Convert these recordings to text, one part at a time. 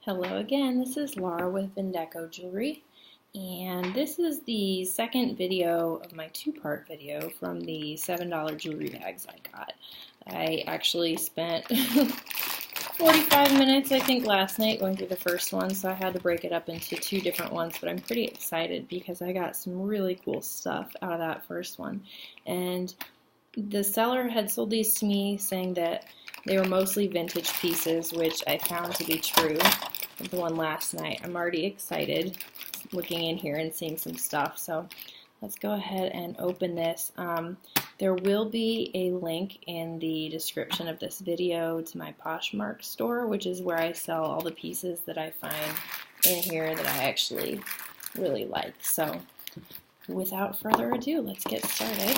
Hello again, this is Laura with Vindeco Jewelry, and this is the second video of my two-part video from the $7 jewelry bags I got. I actually spent 45 minutes, I think, last night going through the first one, so I had to break it up into two different ones, but I'm pretty excited because I got some really cool stuff out of that first one. And the seller had sold these to me saying that they were mostly vintage pieces, which I found to be true. The one last night. I'm already excited looking in here and seeing some stuff, so let's go ahead and open this. There will be a link in the description of this video to my Poshmark store, which is where I sell all the pieces that I find in here that I actually really like. So without further ado, let's get started.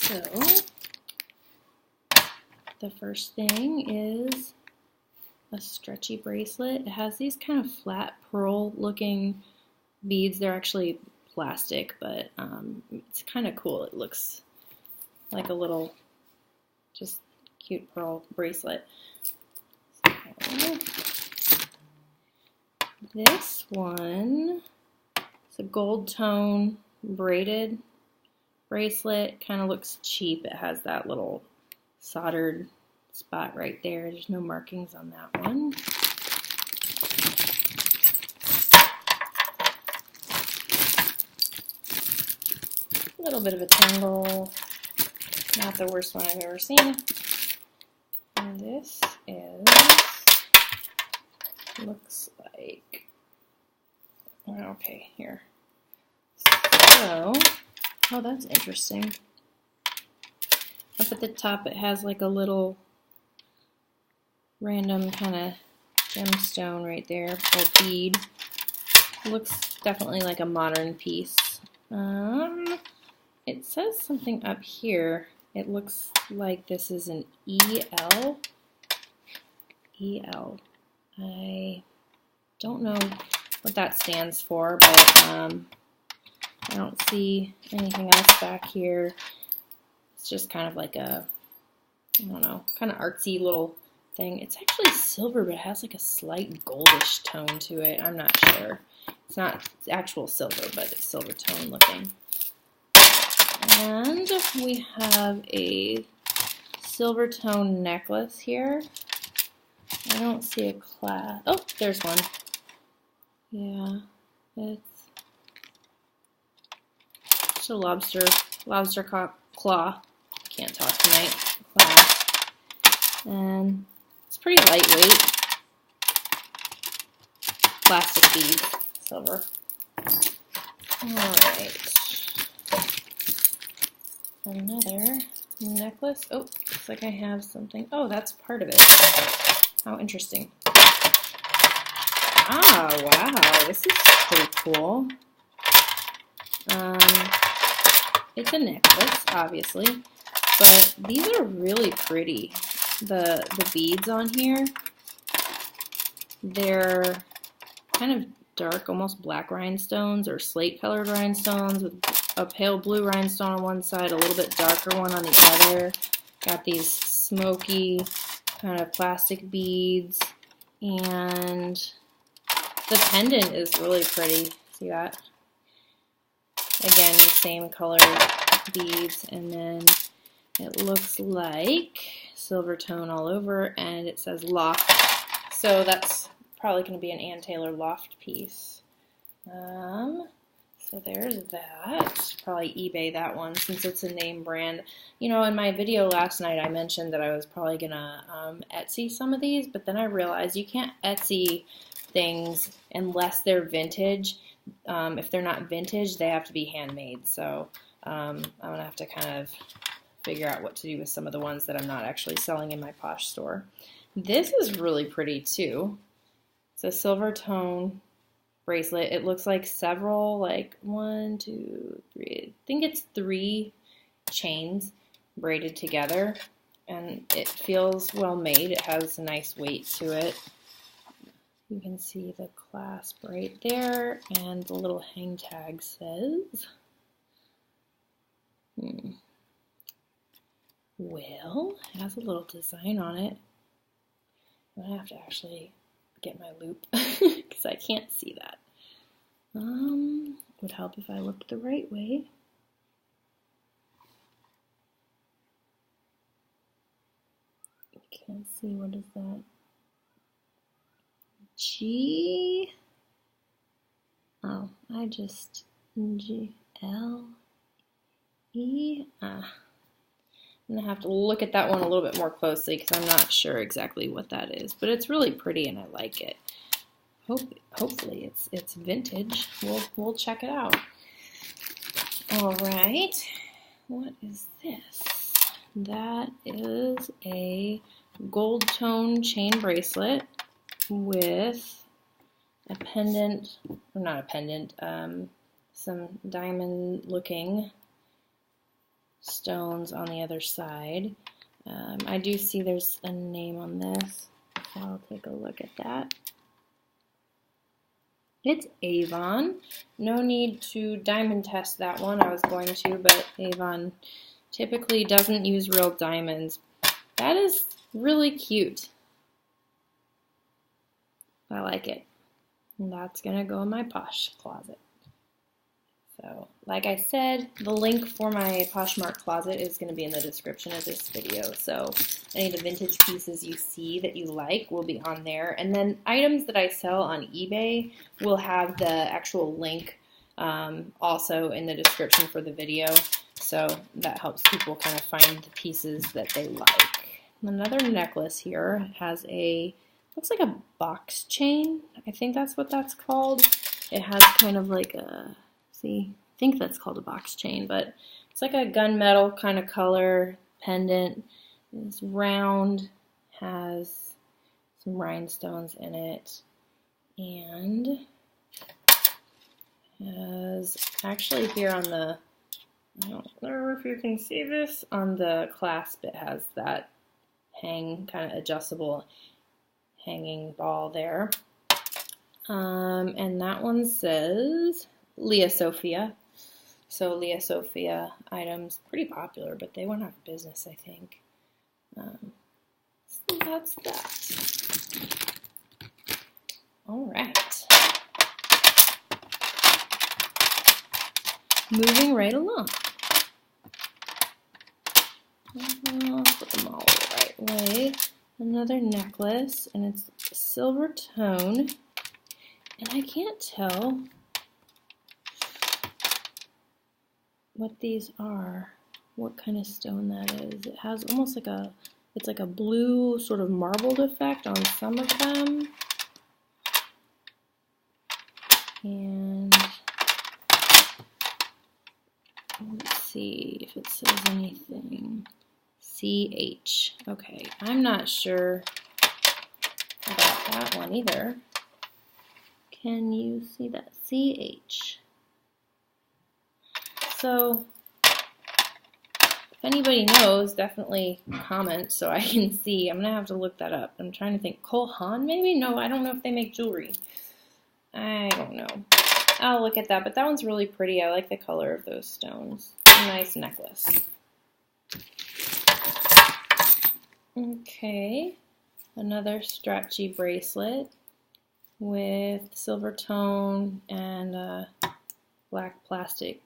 So the first thing is a stretchy bracelet. It has these kind of flat pearl looking beads. They're actually plastic, but it's kind of cool. It looks like a little just cute pearl bracelet. So, this one is a gold tone braided bracelet. Kind of looks cheap. It has that little soldered spot right there. There's no markings on that one. A little bit of a tangle. Not the worst one I've ever seen. And this looks like, okay, here. So, oh, that's interesting. Up at the top it has like a little random kind of gemstone right there, or bead. Looks definitely like a modern piece. It says something up here. It looks like this is an EL. EL. I don't know what that stands for, but I don't see anything else back here. It's just kind of like a, I don't know, kind of artsy little thing. It's actually silver, but it has like a slight goldish tone to it. I'm not sure. It's not actual silver, but it's silver tone looking. And we have a silver tone necklace here. I don't see a clasp. Oh, there's one. Yeah, it's a lobster claw. Can't talk tonight. Clasp. And it's pretty lightweight. Plastic beads, silver. Alright. Another necklace. Oh, looks like I have something. Oh, that's part of it. How interesting. Ah, wow. This is pretty cool. It's a necklace, obviously. But these are really pretty. The beads on here, they're kind of dark, almost black rhinestones or slate colored rhinestones with a pale blue rhinestone on one side, a little bit darker one on the other. Got these smoky kind of plastic beads, and the pendant is really pretty. See that? Again, the same colored beads, and then it looks like silver tone all over, and it says loft. So that's probably going to be an Ann Taylor loft piece. So there's that. Probably eBay that one since it's a name brand. You know, in my video last night I mentioned that I was probably going to Etsy some of these, but then I realized you can't Etsy things unless they're vintage. If they're not vintage, they have to be handmade. So I'm going to have to kind of figure out what to do with some of the ones that I'm not actually selling in my Posh store. This is really pretty too. It's a silver tone bracelet. It looks like several, like 1, 2, 3, I think it's 3 chains braided together, and it feels well made. It has a nice weight to it. You can see the clasp right there, and the little hang tag says Well, it has a little design on it. I'm gonna have to actually get my loop because I can't see that. Would help if I looked the right way. Can't see, what is that? G. Oh, G L E. I'm gonna have to look at that one a little bit more closely because I'm not sure exactly what that is, but it's really pretty and I like it. Hopefully it's vintage. We'll check it out. All right, what is this? That is a gold tone chain bracelet with a pendant, or not a pendant, some diamond looking stones on the other side. I do see there's a name on this, so I'll take a look at that. It's Avon. No need to diamond test that one. I was going to, but Avon typically doesn't use real diamonds. That is really cute. I like it. And that's gonna go in my Posh closet. So, like I said, the link for my Poshmark closet is going to be in the description of this video. So, any of the vintage pieces you see that you like will be on there. And then items that I sell on eBay will have the actual link also in the description for the video. So, that helps people kind of find the pieces that they like. Another necklace here has looks like a box chain. I think that's what that's called. It has kind of like a... I think that's called a box chain, but it's like a gunmetal kind of color pendant. It's round, has some rhinestones in it, and has actually here on the, I don't know if you can see this, on the clasp it has that kind of adjustable hanging ball there. And that one says Leah Sophia. So Leah Sophia items, pretty popular, but they went out of business, I think. So that's that. All right. Moving right along. I'll put them all the right way. Another necklace, and it's silver tone. And I can't tell what these are, what kind of stone that is. It has almost like it's like a blue sort of marbled effect on some of them. And let's see if it says anything. CH. Okay, I'm not sure about that one either. Can you see that? CH. So, if anybody knows, definitely comment so I can see. I'm going to have to look that up. I'm trying to think. Cole Haan, maybe? No, I don't know if they make jewelry. I don't know. I'll look at that, but that one's really pretty. I like the color of those stones. A nice necklace. Okay, another stretchy bracelet with silver tone and black plastic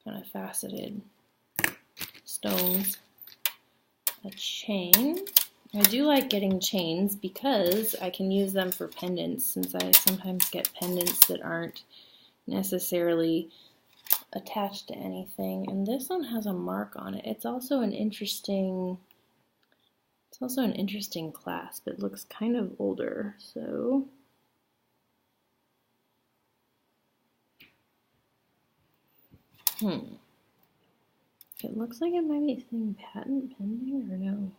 kind of faceted stones. A chain. I do like getting chains because I can use them for pendants, since I sometimes get pendants that aren't necessarily attached to anything. And this one has a mark on it. It's also an interesting clasp. It looks kind of older, so it looks like it might be saying patent pending or no.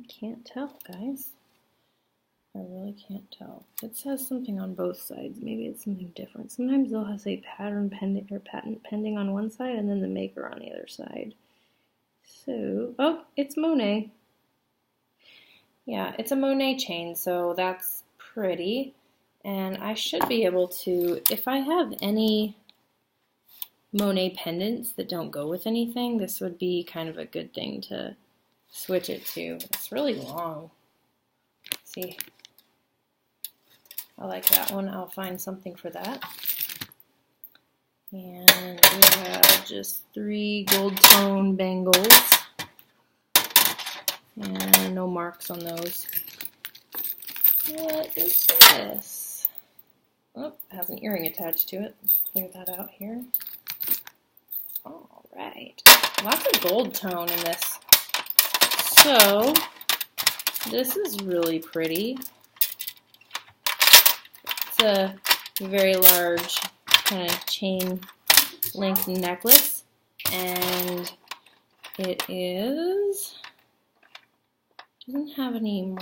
Can't tell, guys. I really can't tell. It says something on both sides. Maybe it's something different. Sometimes they'll say pattern pending or patent pending on one side and then the maker on the other side. So, oh, it's Monet. Yeah, it's a Monet chain, so that's pretty. And I should be able to, if I have any Monet pendants that don't go with anything, this would be kind of a good thing to switch it to. It's really long. See, I like that one. I'll find something for that. And we have just 3 gold tone bangles. And no marks on those. What is this? Oh, it has an earring attached to it. Let's clear that out here. All right. Lots of gold tone in this. So, this is really pretty. It's a very large kind of chain link necklace. And it doesn't have any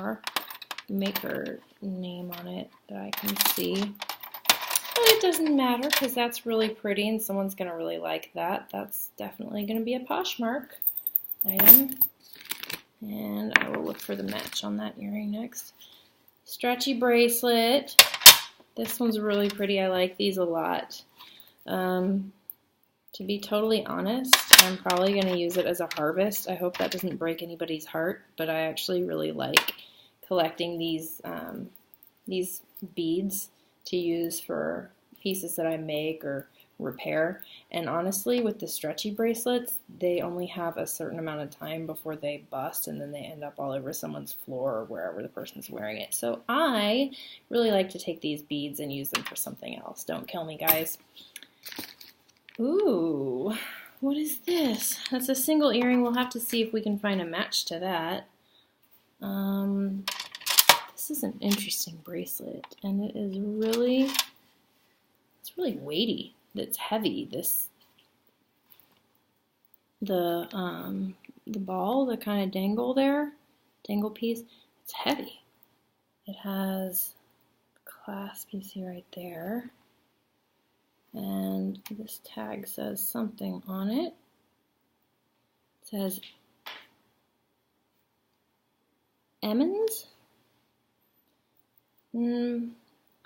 maker name on it that I can see. But it doesn't matter because that's really pretty and someone's going to really like that. That's definitely going to be a Poshmark item. And I will look for the match on that earring next. Stretchy bracelet. This one's really pretty. I like these a lot. To be totally honest, I'm probably going to use it as a harvest. I hope that doesn't break anybody's heart, but I actually really like collecting these beads to use for pieces that I make or repair. And honestly, with the stretchy bracelets, they only have a certain amount of time before they bust, and then they end up all over someone's floor or wherever the person's wearing it. So I really like to take these beads and use them for something else. Don't kill me, guys. Ooh, what is this? That's a single earring. We'll have to see if we can find a match to that. This is an interesting bracelet, and it is really, it's really weighty. It's heavy. The ball, the kind of dangle piece, it's heavy. It has a clasp, you see right there. And this tag says something on it. It says Emmons?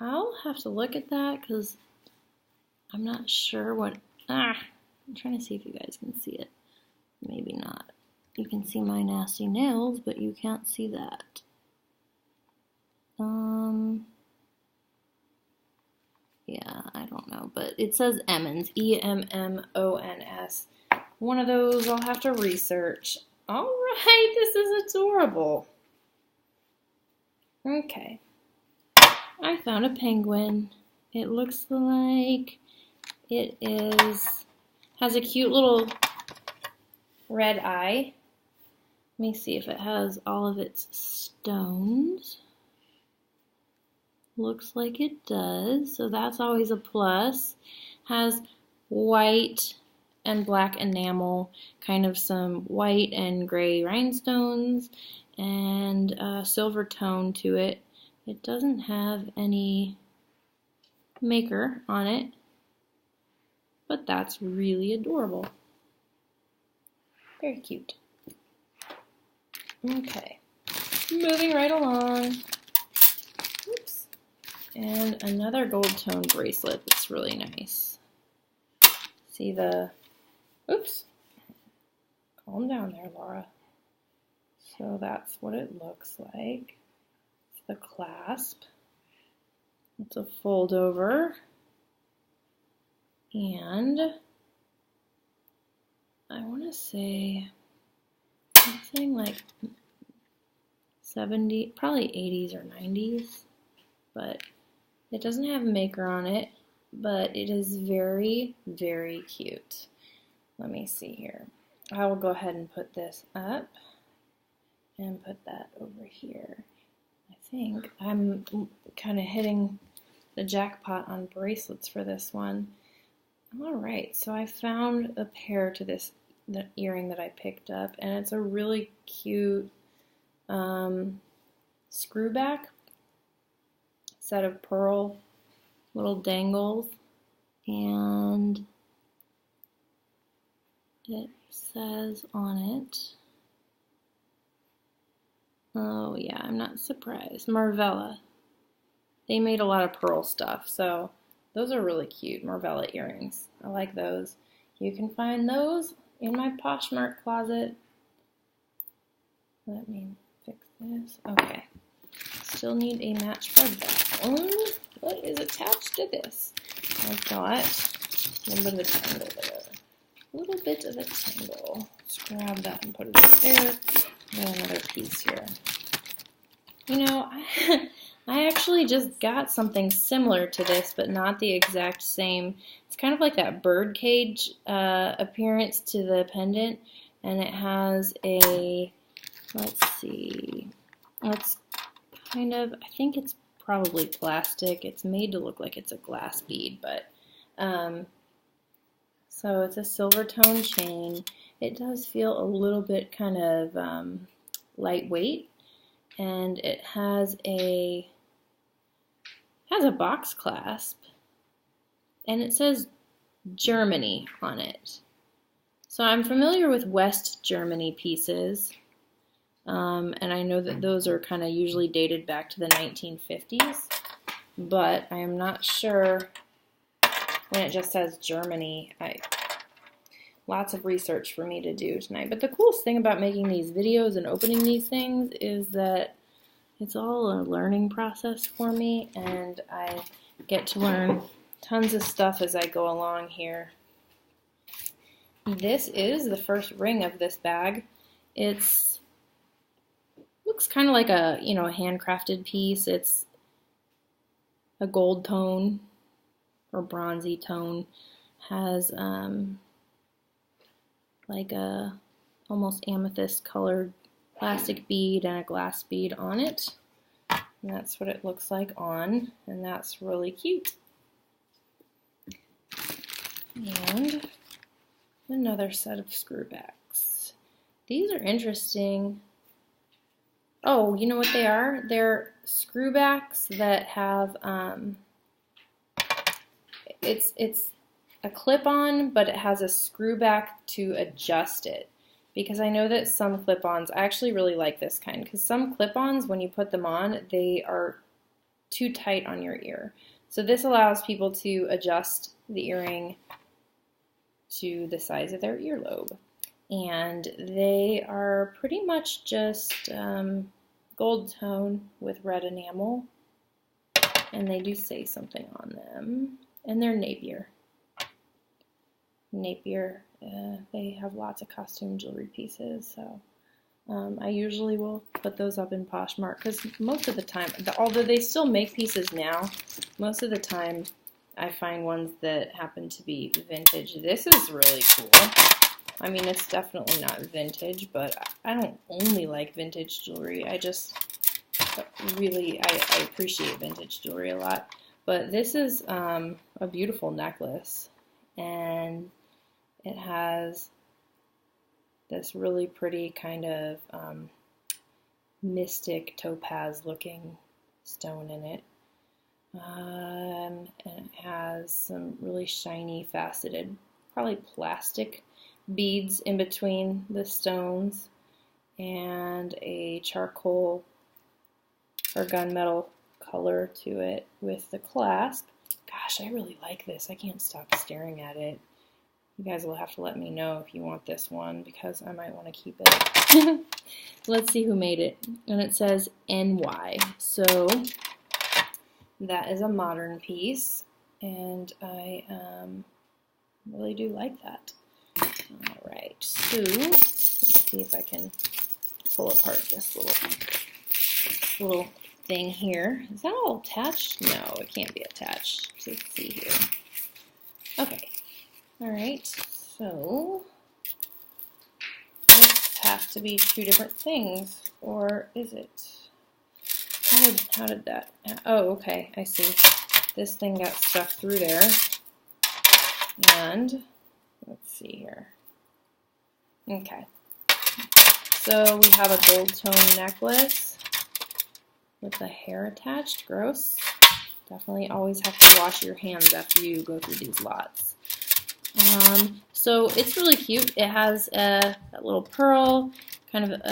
I'll have to look at that because I'm not sure what... I'm trying to see if you guys can see it. Maybe not. You can see my nasty nails, but you can't see that. Yeah, I don't know, but it says Emmons, E-M-M-O-N-S. One of those I'll have to research. All right, this is adorable. Okay, I found a penguin. It looks like it has a cute little red eye. Let me see if it has all of its stones. Looks like it does, so that's always a plus. Has white and black enamel, kind of some white and gray rhinestones, and silver tone to it. It doesn't have any maker on it, but that's really adorable. Very cute. Okay, moving right along. Oops. And another gold tone bracelet that's really nice. See the, oops, calm down there, Laura. So that's what it looks like. It's the clasp. It's a fold over. And I want to say something like 70, probably 80s or 90s, but it doesn't have a maker on it, but it is very, very cute. Let me see here. I will go ahead and put this up and put that over here. I think I'm kind of hitting the jackpot on bracelets for this one. All right, so I found a pair to the earring that I picked up, and it's a really cute screwback set of pearl little dangles, and it says on it Oh yeah, I'm not surprised. Marvella. They made a lot of pearl stuff, so those are really cute, Marvella earrings. I like those. You can find those in my Poshmark closet. Let me fix this. Okay. Still need a match bud. What is attached to this? I've got a little bit of a tangle there. A little bit of a tangle. Let's grab that and put it up there. Got another piece here. You know, I actually just got something similar to this, but not the exact same. It's kind of like that bird cage appearance to the pendant, and it has a, let's see, it's kind of, I think it's probably plastic. It's made to look like it's a glass bead, but, so it's a silver tone chain. It does feel a little bit kind of lightweight, and it has a box clasp, and it says Germany on it. So I'm familiar with West Germany pieces, and I know that those are kind of usually dated back to the 1950s, but I am not sure when it just says Germany. Lots of research for me to do tonight. But the coolest thing about making these videos and opening these things is that it's all a learning process for me, and I get to learn tons of stuff as I go along here. This is the first ring of this bag. It's looks kind of like a, you know, a handcrafted piece. It's a gold tone or bronzy tone. Has like a almost amethyst colored plastic bead and a glass bead on it. And that's what it looks like on, and that's really cute. And another set of screwbacks. These are interesting. Oh, you know what they are? They're screwbacks that have, it's a clip-on, but it has a screwback to adjust it. Because I know that some clip-ons, I actually really like this kind, because some clip-ons, when you put them on, they are too tight on your ear. So this allows people to adjust the earring to the size of their earlobe. And they are pretty much just gold tone with red enamel. And they do say something on them. And they're Napier. They have lots of costume jewelry pieces, so I usually will put those up in Poshmark, because most of the time, although they still make pieces now, most of the time I find ones that happen to be vintage. This is really cool. I mean, it's definitely not vintage, but I don't only like vintage jewelry. I just really, I appreciate vintage jewelry a lot. But this is a beautiful necklace, and it has this really pretty kind of mystic topaz looking stone in it. And it has some really shiny faceted, probably plastic beads in between the stones, and a charcoal or gunmetal color to it with the clasp. Gosh, I really like this. I can't stop staring at it. You guys will have to let me know if you want this one, because I might want to keep it. Let's see who made it. And it says NY. So that is a modern piece, and I really do like that. All right, so let's see if I can pull apart this little thing here. Is that all attached? No, it can't be attached. Let's see here. Okay. All right, so this has to be two different things, or is it? How did that? Oh, okay, I see. This thing got stuck through there, and let's see here. Okay, so we have a gold tone necklace with the hair attached. Gross. Definitely always have to wash your hands after you go through these lots. So it's really cute. It has a little pearl, kind of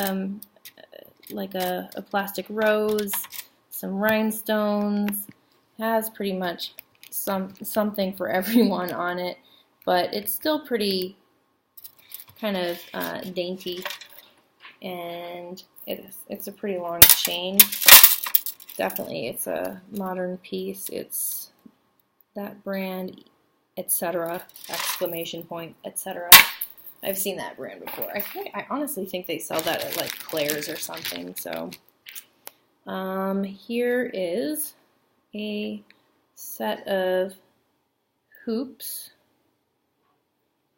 like a plastic rose, some rhinestones. Has pretty much something for everyone on it, but it's still pretty kind of dainty, and it's a pretty long chain. Definitely, it's a modern piece. It's that brand, etc. Exclamation point, etc. I've seen that brand before. I honestly think they sell that at like Claire's or something. So here is a set of hoops,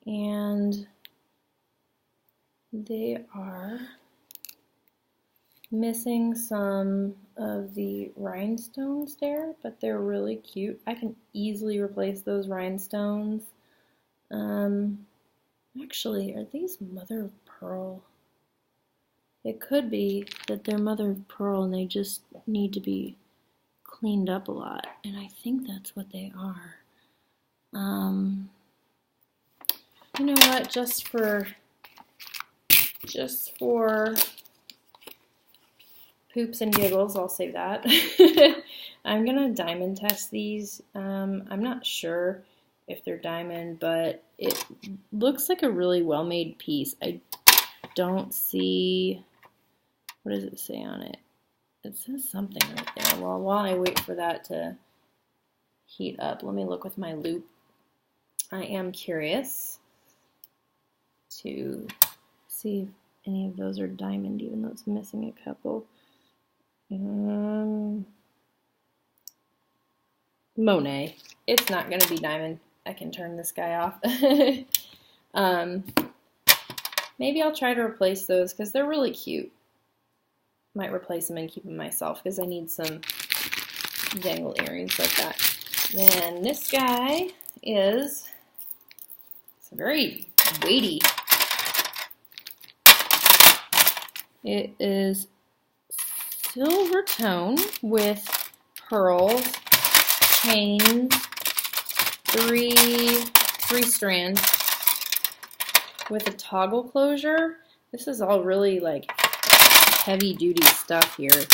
and they are missing some of the rhinestones there, but they're really cute. I can easily replace those rhinestones. Actually, are these mother of pearl? It could be that they're mother of pearl and they just need to be cleaned up a lot, and I think that's what they are. You know what? Just for poops and giggles, I'll say that. I'm gonna diamond test these. I'm not sure if they're diamond, but it looks like a really well-made piece. I don't see, what does it say on it? It says something right there. Well, while I wait for that to heat up, let me look with my loupe. I am curious to see if any of those are diamond, even though it's missing a couple. Monet. It's not going to be diamond. I can turn this guy off. Maybe I'll try to replace those because they're really cute. Might replace them and keep them myself because I need some dangle earrings like that. Then this guy is, it's very weighty. It is silver tone with pearls, chains, three strands with a toggle closure. This is all really like heavy duty stuff here.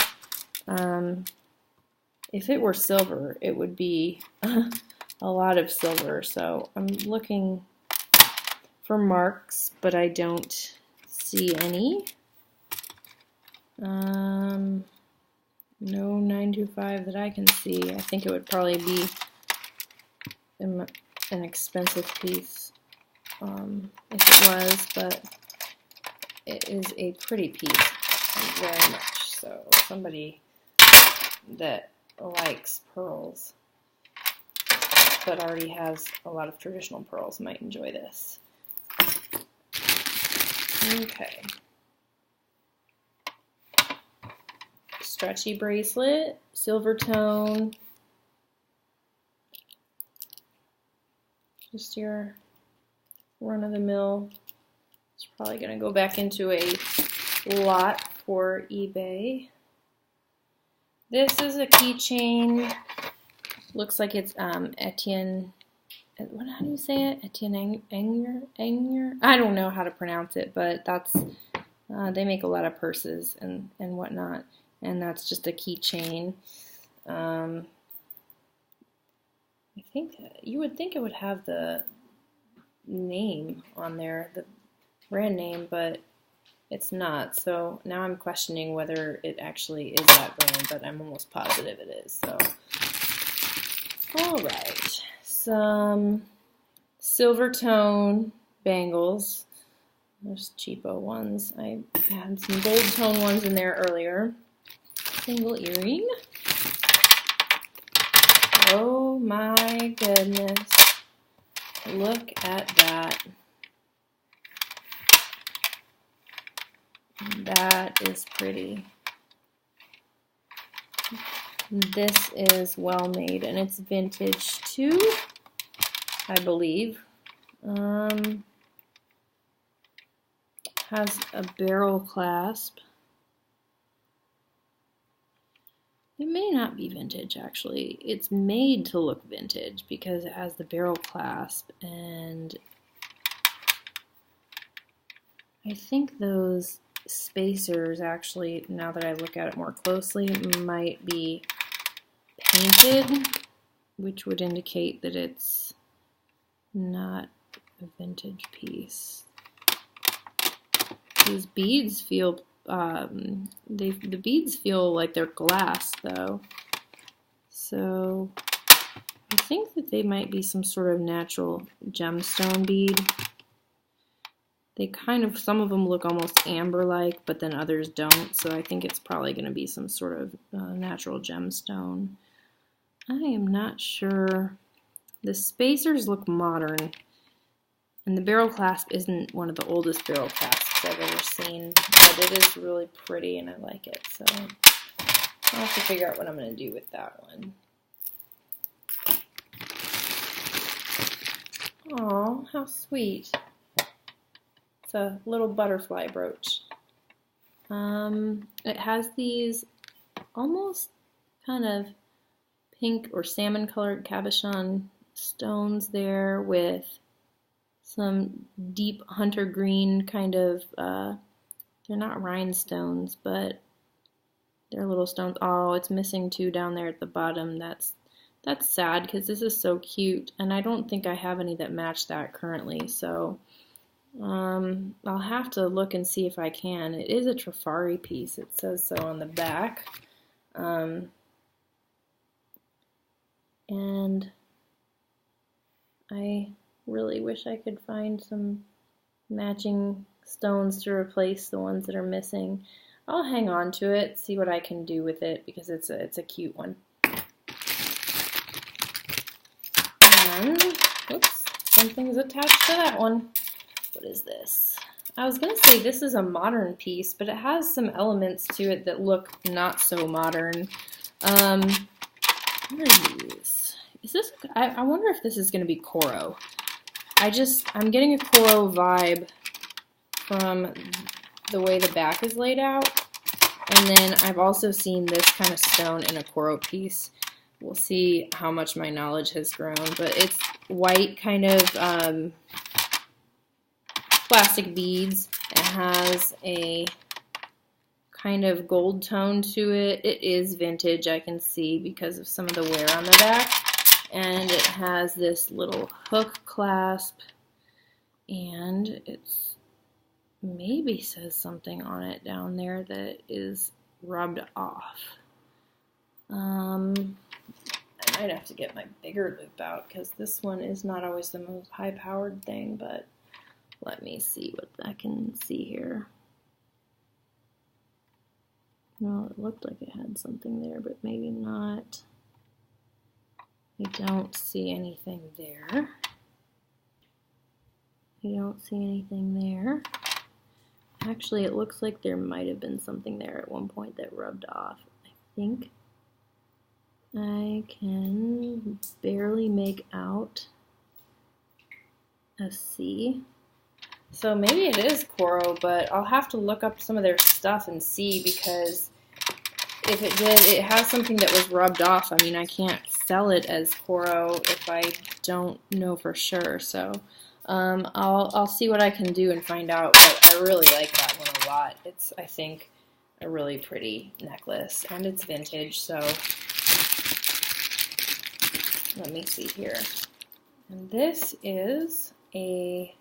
If it were silver, it would be a lot of silver. So I'm looking for marks, but I don't see any. No 925 that I can see. I think it would probably be an expensive piece if it was, but it is a pretty piece, very much so. Somebody that likes pearls but already has a lot of traditional pearls might enjoy this. Okay. Stretchy bracelet, silver tone, just your run-of-the-mill. It's probably going to go back into a lot for eBay. This is a keychain. Looks like it's Etienne. How do you say it? Etienne Anger? I don't know how to pronounce it, but that's they make a lot of purses and whatnot. And that's just a keychain. I think you would think it would have the name on there, the brand name, but it's not. So now I'm questioning whether it actually is that brand, but I'm almost positive it is. So, all right, some silver tone bangles. There's cheapo ones. I had some gold tone ones in there earlier. Single earring. Oh my goodness. Look at that. That is pretty. This is well made and it's vintage too, I believe. Has a barrel clasp. It may not be vintage, actually. It's made to look vintage because it has the barrel clasp, and I think those spacers, actually, now that I look at it more closely, might be painted, which would indicate that it's not a vintage piece. These beads feel, the beads feel like they're glass, though. So I think that they might be some sort of natural gemstone bead. They kind of, some of them look almost amber-like, but then others don't, so I think it's probably going to be some sort of natural gemstone. I am not sure. The spacers look modern, and the barrel clasp isn't one of the oldest barrel clasps I've ever seen, but it is really pretty and I like it, so I'll have to figure out what I'm going to do with that one. Aw, how sweet. It's a little butterfly brooch. It has these almost kind of pink or salmon colored cabochon stones there with some deep hunter green kind of, they're not rhinestones, but they're little stones. Oh, it's missing two down there at the bottom. That's sad because this is so cute, and I don't think I have any that match that currently, so I'll have to look and see if I can. It is a Trifari piece, it says so on the back. And I really wish I could find some matching stones to replace the ones that are missing. I'll hang on to it, see what I can do with it, because it's a cute one. And, oops, something's attached to that one. What is this? I was going to say this is a modern piece, but it has some elements to it that look not so modern. What are these? Is this, I wonder if this is going to be Coro. I'm getting a Coro vibe from the way the back is laid out. And then I've also seen this kind of stone in a Coro piece. We'll see how much my knowledge has grown, but it's white kind of plastic beads. It has a kind of gold tone to it. It is vintage, I can see, because of some of the wear on the back. And it has this little hook clasp, and it's maybe says something on it down there that is rubbed off. I might have to get my bigger loop out because this one is not always the most high-powered thing, but let me see what I can see here. No, it looked like it had something there, but maybe not. I don't see anything there. I don't see anything there. Actually, it looks like there might have been something there at one point that rubbed off. I think I can barely make out a C. So maybe it is Coro, but I'll have to look up some of their stuff and see, because if it did, it has something that was rubbed off. I mean, I can't sell it as Coro if I don't know for sure. So I'll see what I can do and find out, but I really like that one a lot. It's, I think, a really pretty necklace, and it's vintage, so let me see here. And this is a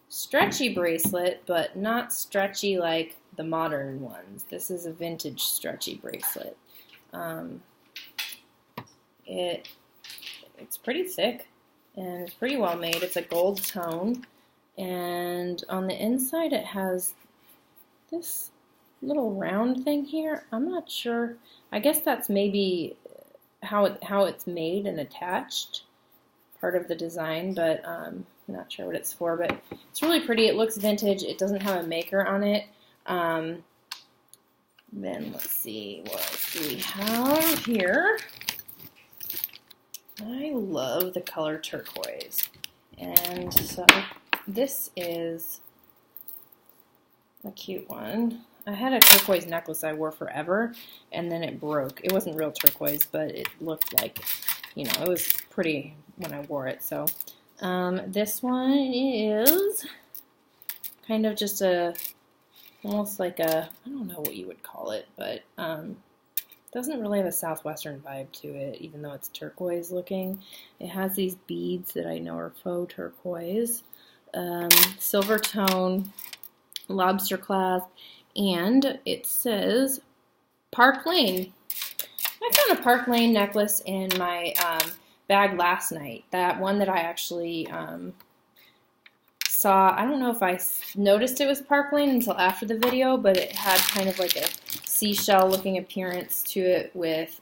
stretchy bracelet, but not stretchy like the modern ones. This is a vintage stretchy bracelet. It's pretty thick and it's pretty well made. It's a gold tone, and on the inside it has this little round thing here. I'm not sure. I guess that's maybe how it's made and attached, part of the design, but I'm not sure what it's for, but it's really pretty. It looks vintage. It doesn't have a maker on it. Then let's see, what else do we have here? I love the color turquoise, and so this is a cute one. I had a turquoise necklace I wore forever, and then it broke. It wasn't real turquoise, but it looked like, you know, it was pretty when I wore it. So this one is kind of just a almost like a, I don't know what you would call it, but doesn't really have a southwestern vibe to it, even though it's turquoise looking. It has these beads that I know are faux turquoise, silver tone, lobster clasp, and it says Park Lane. I found a Park Lane necklace in my bag last night. That one that I actually saw, I don't know if I noticed it was Park Lane until after the video, but it had kind of like a seashell looking appearance to it with,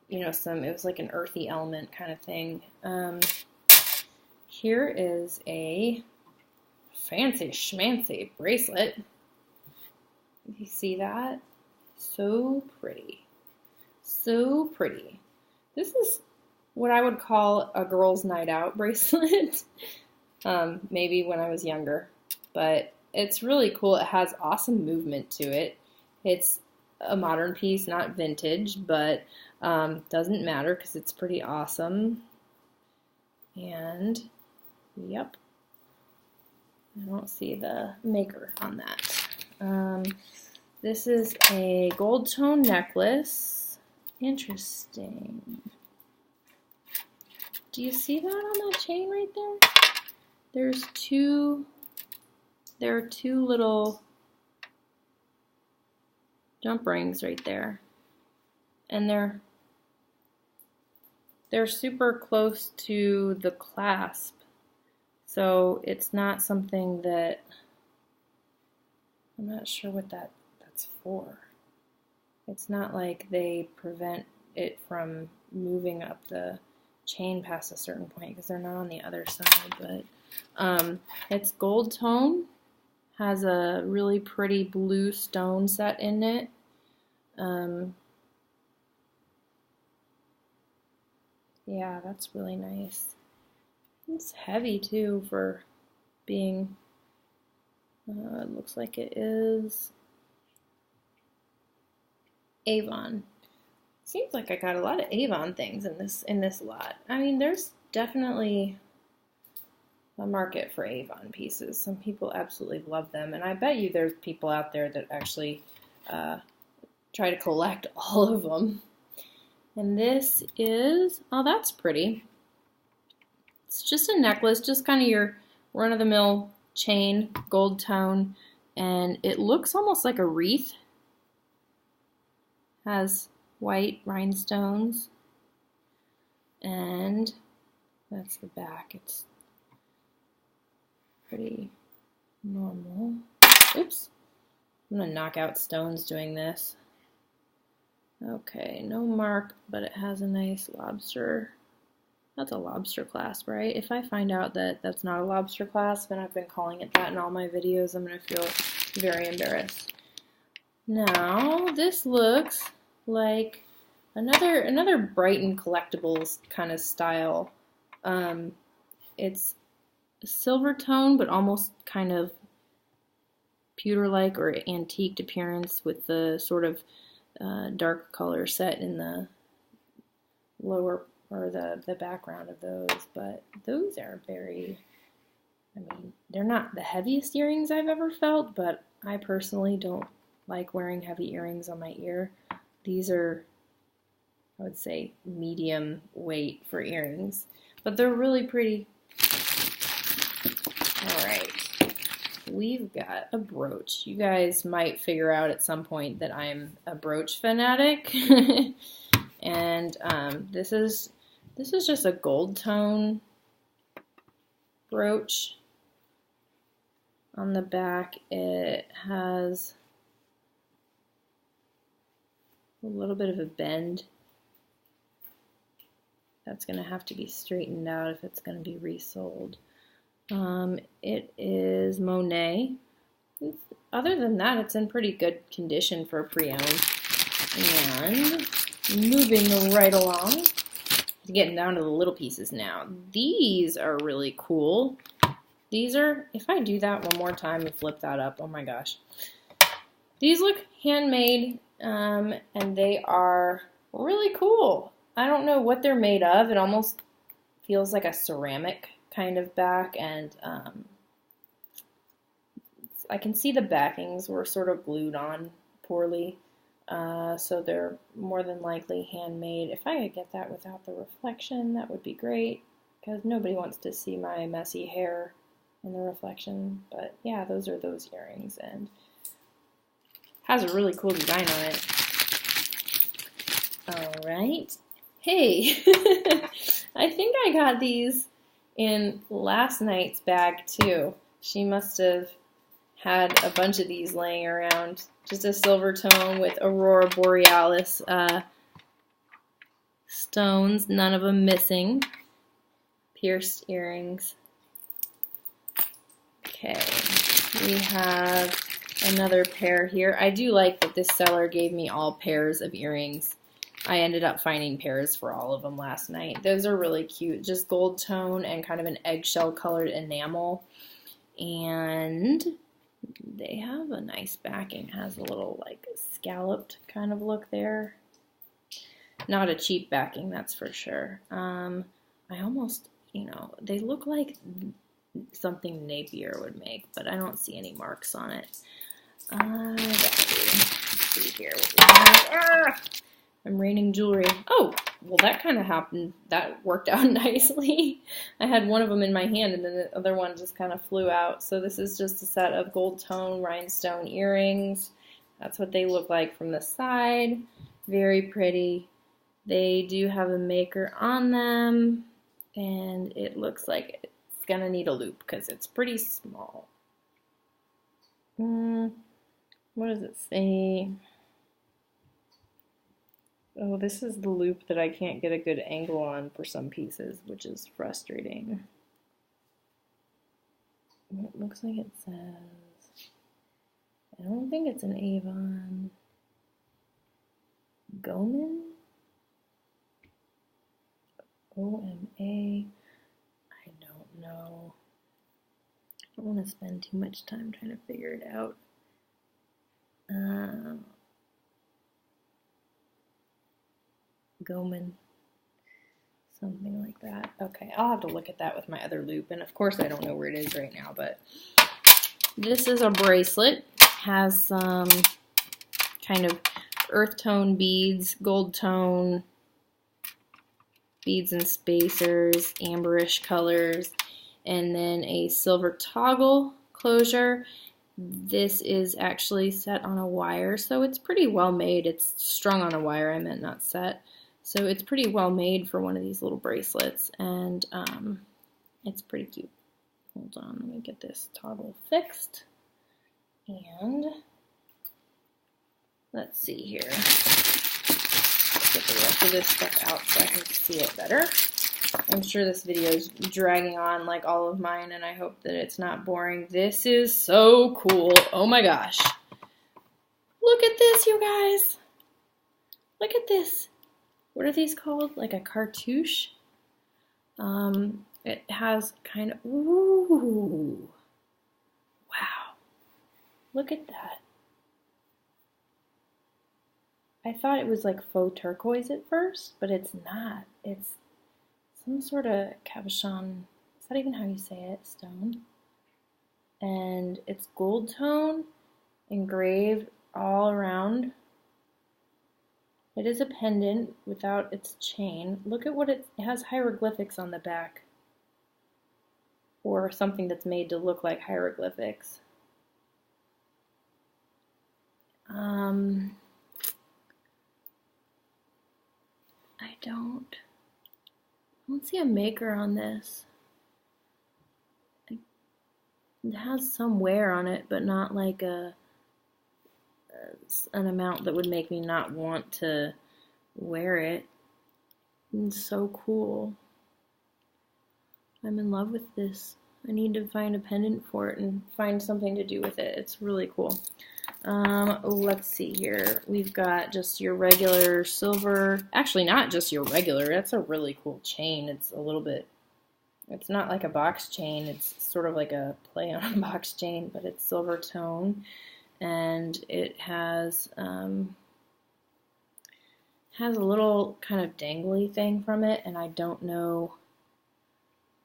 you know, it was like an earthy element kind of thing. Here is a fancy schmancy bracelet. You see that? So pretty. So pretty. This is what I would call a girl's night out bracelet. Maybe when I was younger. But it's really cool. It has awesome movement to it. It's a modern piece, not vintage, but doesn't matter because it's pretty awesome. And, yep. I don't see the maker on that. This is a gold tone necklace. Interesting. Do you see that on that chain right there? There are two little jump rings right there. And they're super close to the clasp. So it's not something that, I'm not sure what that's for. It's not like they prevent it from moving up the chain past a certain point because they're not on the other side, but it's gold tone, has a really pretty blue stone set in it. Yeah, that's really nice. It's heavy too for being, it looks like it is Avon. Seems like I got a lot of Avon things in this lot. I mean, there's definitely a market for Avon pieces. Some people absolutely love them, and I bet you there's people out there that actually try to collect all of them. And this is, oh, that's pretty. It's just a necklace, just kind of your run-of-the-mill chain, gold tone, and it looks almost like a wreath. Has white rhinestones, and that's the back. It's pretty normal. Oops. I'm going to knock out stones doing this. Okay, no mark, but it has a nice lobster. That's a lobster clasp, right? If I find out that that's not a lobster clasp, and I've been calling it that in all my videos, I'm going to feel very embarrassed. Now, this looks like another Brighton Collectibles kind of style. It's a silver tone, but almost kind of pewter-like or antiqued appearance with the sort of dark color set in the lower or the background of those. But those are very, I mean, they're not the heaviest earrings I've ever felt, but I personally don't like wearing heavy earrings on my ear. These are, I would say, medium weight for earrings, but they're really pretty. All right, we've got a brooch. You guys might figure out at some point that I'm a brooch fanatic, and this is just a gold tone brooch. On the back, it has a little bit of a bend. That's going to have to be straightened out if it's going to be resold. It is Monet. Other than that, it's in pretty good condition for pre-owned. And moving right along, getting down to the little pieces now. These are really cool. These are, if I do that one more time and flip that up, oh my gosh. These look handmade, and they are really cool. I don't know what they're made of. It almost feels like a ceramic kind of back, and I can see the backings were sort of glued on poorly, so they're more than likely handmade. If I could get that without the reflection, that would be great, because nobody wants to see my messy hair in the reflection. But yeah, those are those earrings, and has a really cool design on it. Alright. Hey, I think I got these in last night's bag too. She must have had a bunch of these laying around. Just a silver tone with Aurora Borealis stones, none of them missing. Pierced earrings. Okay, we have another pair here. I do like that this seller gave me all pairs of earrings. I ended up finding pairs for all of them last night. Those are really cute. Just gold tone and kind of an eggshell colored enamel. And they have a nice backing. It has a little like scalloped kind of look there. Not a cheap backing, that's for sure. I almost, they look like something Napier would make, but I don't see any marks on it. Let's see here what we have. I'm raining jewelry. Oh, well that kind of happened. That worked out nicely. I had one of them in my hand and then the other one just kind of flew out. So this is just a set of gold tone rhinestone earrings. That's what they look like from the side. Very pretty. They do have a maker on them, and it looks like it's gonna need a loop because it's pretty small. What does it say? Oh, this is the loop that I can't get a good angle on for some pieces, which is frustrating. It looks like it says, I don't think it's an Avon. Goman? O-M-A. I don't know. I don't want to spend too much time trying to figure it out. Goman, something like that. Okay, I'll have to look at that with my other loop, and of course I don't know where it is right now, but this is a bracelet. Has some kind of earth tone beads, gold tone beads and spacers, amberish colors, and then a silver toggle closure. This is actually set on a wire, so it's pretty well made. It's strung on a wire, I meant not set. So it's pretty well made for one of these little bracelets, and it's pretty cute. Hold on, let me get this toggle fixed. And let's see here. Let's get the rest of this stuff out so I can see it better. I'm sure this video is dragging on like all of mine, and I hope that it's not boring. This is so cool. Oh my gosh. Look at this, you guys. Look at this. What are these called? Like a cartouche? It has kind of, ooh. Wow. Look at that. I thought it was like faux turquoise at first, but it's not. It's some sort of cabochon, is that even how you say it, stone? And it's gold tone, engraved all around. It is a pendant without its chain. Look at what it has, hieroglyphics on the back. Or something that's made to look like hieroglyphics. I don't see a maker on this. It has some wear on it, but not like an amount that would make me not want to wear it. It's so cool. I'm in love with this. I need to find a pendant for it and find something to do with it. It's really cool. Let's see here. We've got just your regular silver, actually not just your regular, that's a really cool chain. It's a little bit, it's not like a box chain, it's sort of like a play on a box chain, but it's silver tone, and it has a little kind of dangly thing from it, and I don't know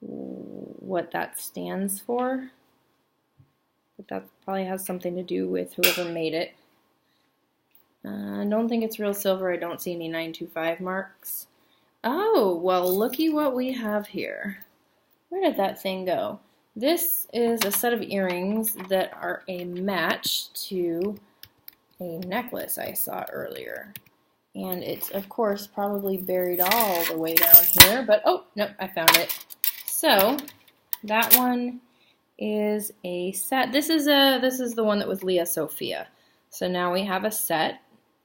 what that stands for. but that probably has something to do with whoever made it. I don't think it's real silver. I don't see any 925 marks. Oh, well, looky what we have here. Where did that thing go? This is a set of earrings that are a match to a necklace I saw earlier. And it's, of course, probably buried all the way down here, but oh, nope, I found it. So, that one is a set. This is the one that was Leah Sophia. So now we have a set,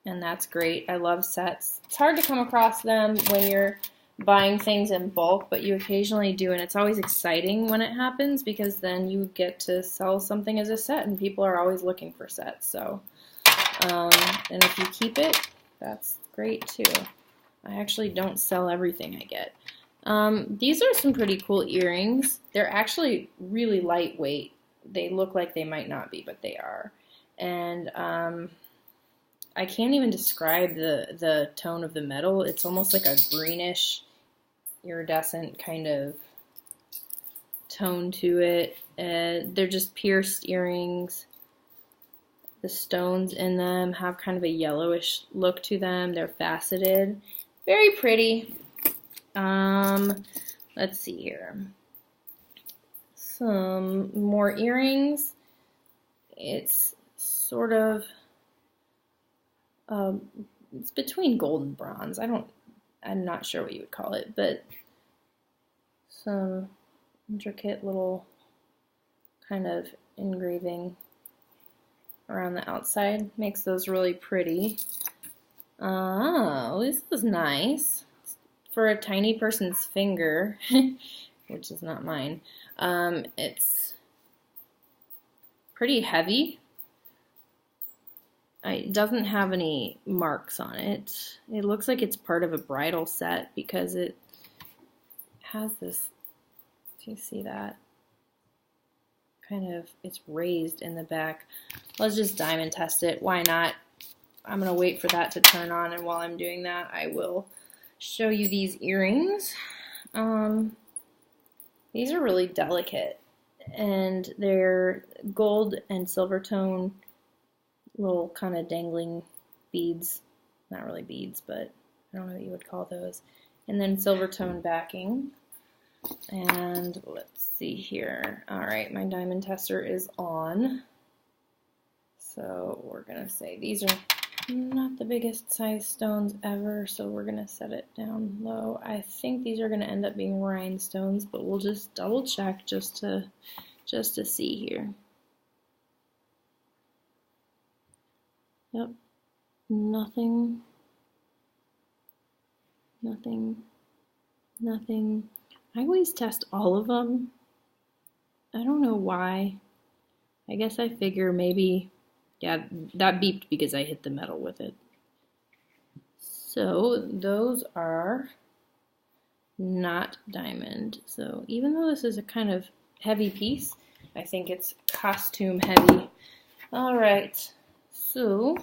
and that's great. I love sets. It's hard to come across them when you're buying things in bulk, but you occasionally do, and it's always exciting when it happens because then you get to sell something as a set, and people are always looking for sets. So, and if you keep it, that's great too. I actually don't sell everything I get. These are some pretty cool earrings. They're actually really lightweight. They look like they might not be, but they are. And I can't even describe the tone of the metal. It's almost like a greenish, iridescent kind of tone to it. They're just pierced earrings. The stones in them have kind of a yellowish look to them. They're faceted. Very pretty. Let's see here. Some more earrings. It's sort of, it's between gold and bronze. I'm not sure what you would call it, but some intricate little kind of engraving around the outside. Makes those really pretty. Oh, this is nice. For a tiny person's finger, which is not mine, it's pretty heavy. It doesn't have any marks on it. It looks like it's part of a bridal set because it has this, do you see that? Kind of, it's raised in the back. Let's just diamond test it. Why not? I'm going to wait for that to turn on, and while I'm doing that, I will show you these earrings. These are really delicate, and they're gold and silver tone, little kind of dangling beads. Not really beads, but I don't know what you would call those. And then silver tone backing. And let's see here. All right, my diamond tester is on. So we're gonna say these are not the biggest size stones ever, so we're gonna set it down low. I think these are gonna end up being rhinestones, but we'll just double check just to see here. Yep, nothing. I always test all of them. I don't know why. I guess I figure maybe, yeah, that beeped because I hit the metal with it. So those are not diamond. So even though this is a kind of heavy piece, I think it's costume heavy. All right, so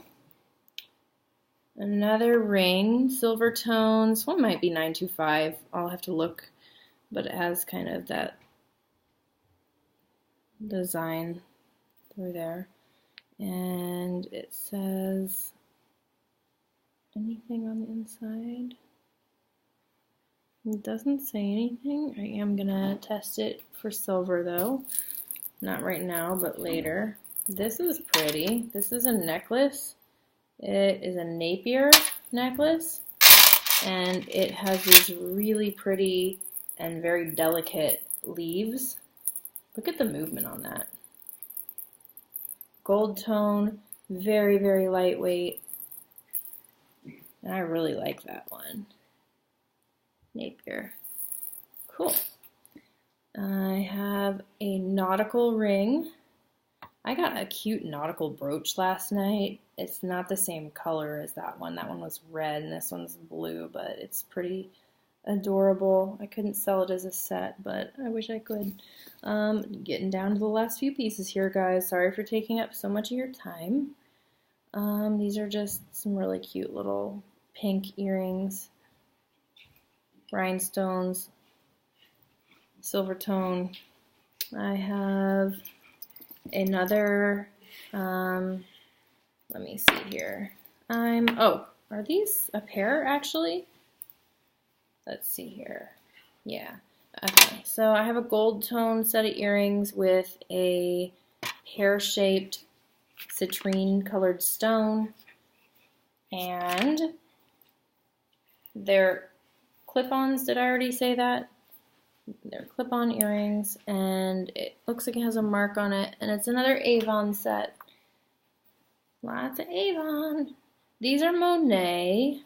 another ring, silver tone. This one might be 925. I'll have to look, but it has kind of that design through there. And it says anything on the inside? It doesn't say anything. I am gonna test it for silver though. Not right now, but later. This is pretty. This is a necklace. It is a Napier necklace, and it has these really pretty and very delicate leaves. Look at the movement on that. Gold tone, very, very lightweight, and I really like that one. Napier. Cool. I have a nautical ring. I got a cute nautical brooch last night. It's not the same color as that one. That one was red and this one's blue, but it's pretty adorable. I couldn't sell it as a set, but I wish I could. Getting down to the last few pieces here, guys. Sorry for taking up so much of your time. These are just some really cute little pink earrings, rhinestones, silver tone. I have another, let me see here. Oh, are these a pair actually? Let's see here. Yeah. Okay, so I have a gold tone set of earrings with a pear-shaped citrine colored stone, and they're clip-ons. Did I already say that? They're clip-on earrings, and it looks like it has a mark on it, and it's another Avon set. Lots of Avon. These are Monet,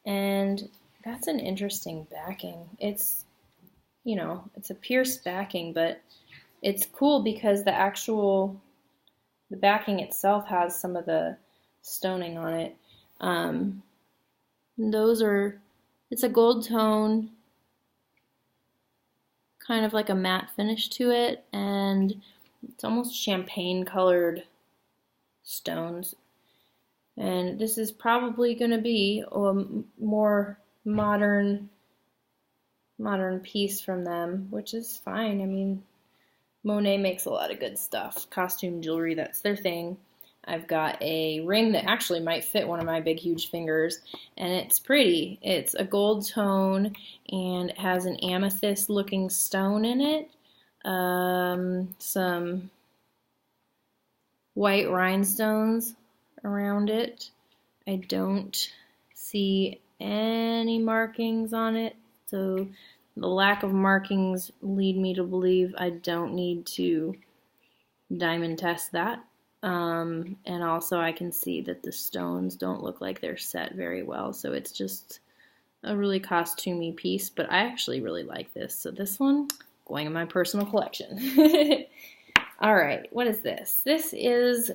and that's an interesting backing. It's, you know, it's a pierced backing, but it's cool because the backing itself has some of the stoning on it. It's a gold tone, kind of like a matte finish to it, and it's almost champagne colored stones. And this is probably going to be a more modern piece from them, which is fine. I mean, Monet makes a lot of good stuff. Costume jewelry, that's their thing. I've got a ring that actually might fit one of my big huge fingers, and it's pretty. It's a gold tone and it has an amethyst looking stone in it. Some white rhinestones around it. I don't see any markings on it, so the lack of markings lead me to believe I don't need to diamond test that. And also I can see that the stones don't look like they're set very well, so it's just a really costumey piece, but I actually really like this. So this one, going in my personal collection. Alright, what is this? This is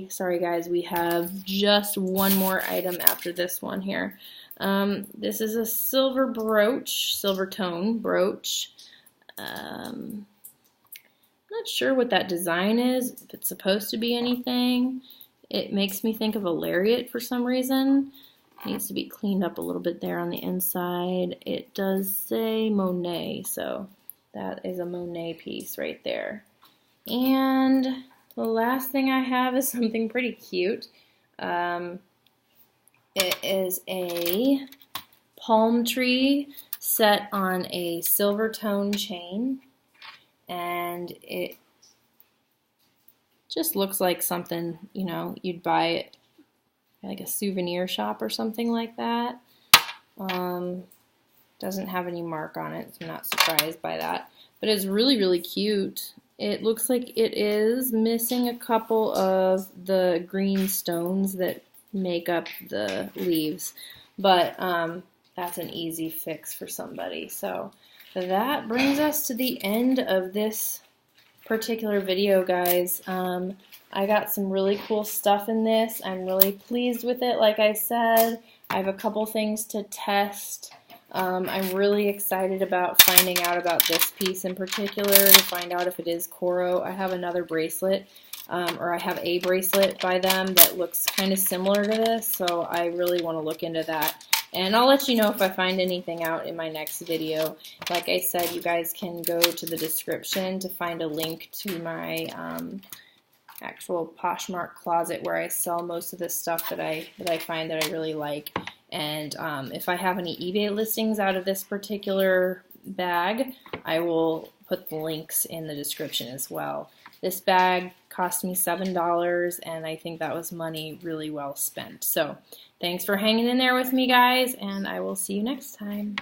sorry guys, we have just one more item after this one here. This is a silver brooch, silver tone brooch. I'm not sure what that design is, if it's supposed to be anything. It makes me think of a lariat for some reason. It needs to be cleaned up a little bit there on the inside. It does say Monet, so that is a Monet piece right there. And the last thing I have is something pretty cute. It is a palm tree set on a silver tone chain, and it just looks like something, you know, you'd buy it at like a souvenir shop or something like that. Doesn't have any mark on it, so I'm not surprised by that. But it's really, really cute. It looks like it is missing a couple of the green stones that make up the leaves, but that's an easy fix for somebody. So that brings us to the end of this particular video, guys. I got some really cool stuff in this. I'm really pleased with it. Like I said, I have a couple things to test. I'm really excited about finding out about this piece in particular, to find out if it is Coro. I have another bracelet, or I have a bracelet by them that looks kind of similar to this, so I really want to look into that. And I'll let you know if I find anything out in my next video. Like I said, you guys can go to the description to find a link to my actual Poshmark closet where I sell most of the stuff that I find that I really like. And if I have any eBay listings out of this particular bag, I will put the links in the description as well. This bag cost me $7, and I think that was money really well spent. So thanks for hanging in there with me, guys, and I will see you next time.